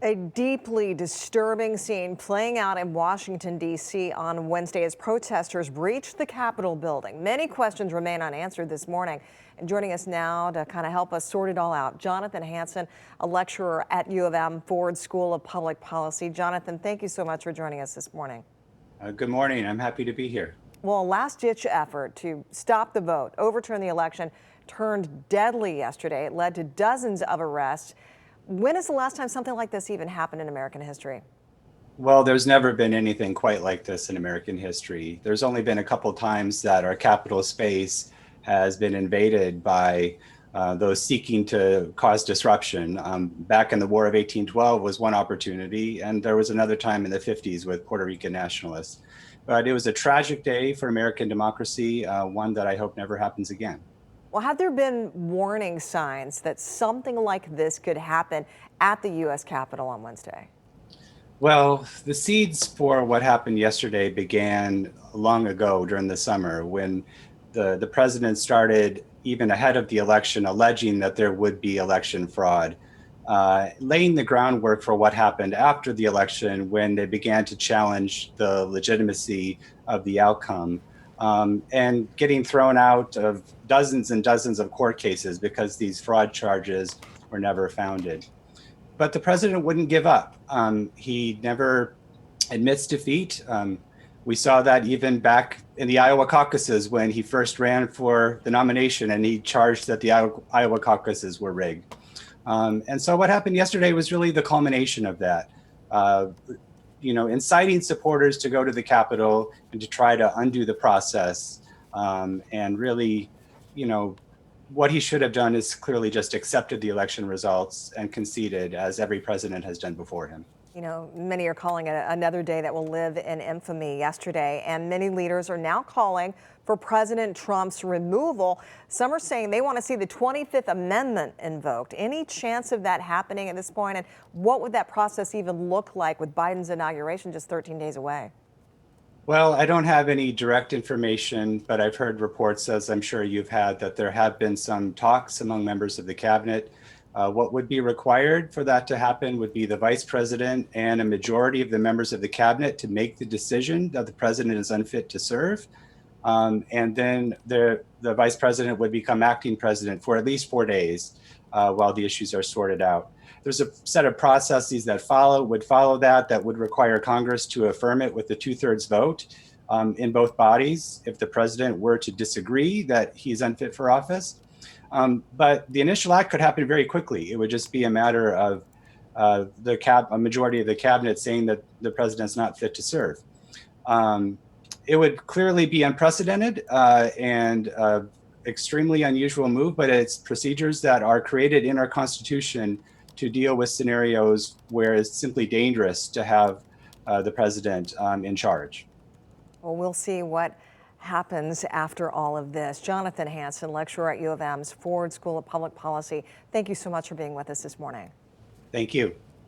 A deeply disturbing scene playing out in Washington, D.C. on Wednesday as protesters breached the Capitol building. Many questions remain unanswered this morning. And joining us now to kind of help us sort it all out, Jonathan Hanson, a lecturer at U of M Ford School of Public Policy. Jonathan, thank you so much for joining us this morning. Good morning. I'm happy to be here. Well, a last-ditch effort to stop the vote, overturn the election, turned deadly yesterday. It led to dozens of arrests. When is the last time something like this even happened in American history? Well, there's never been anything quite like this in American history. There's only been a couple times that our capital space has been invaded by those seeking to cause disruption. Back in the War of 1812 was one opportunity, and there was another time in the 50s with Puerto Rican nationalists. But it was a tragic day for American democracy, one that I hope never happens again. Well, have there been warning signs that something like this could happen at the U.S. Capitol on Wednesday? Well, the seeds for what happened yesterday began long ago during the summer when the president started, even ahead of the election, alleging that there would be election fraud, laying the groundwork for what happened after the election when they began to challenge the legitimacy of the outcome. And getting thrown out of dozens and dozens of court cases because these fraud charges were never founded. But the president wouldn't give up. He never admits defeat. We saw that even back in the Iowa caucuses when he first ran for the nomination and he charged that the Iowa caucuses were rigged. And so what happened yesterday was really the culmination of that. Inciting supporters to go to the Capitol and to try to undo the process. And really, what he should have done is clearly just accepted the election results and conceded, as every president has done before him. Many are calling it another day that will live in infamy yesterday, and many leaders are now calling for President Trump's removal. Some are saying they want to see the 25th Amendment invoked. Any chance of that happening at this point? And what would that process even look like with Biden's inauguration just 13 days away? Well, I don't have any direct information, but I've heard reports, as I'm sure you've had, that there have been some talks among members of the cabinet. What would be required for that to happen would be the vice president and a majority of the members of the cabinet to make the decision that the president is unfit to serve. And then the vice president would become acting president for at least 4 days while the issues are sorted out. There's a set of processes that would follow that would require Congress to affirm it with a 2/3 vote in both bodies if the president were to disagree that he's unfit for office. But the initial act could happen very quickly. It would just be a matter of a majority of the cabinet saying that the president's not fit to serve. It would clearly be unprecedented and extremely unusual move, but it's procedures that are created in our Constitution to deal with scenarios where it's simply dangerous to have the president in charge. Well, we'll see what happens after all of this. Jonathan Hanson, lecturer at U of M's Ford School of Public Policy, thank you so much for being with us this morning. Thank you.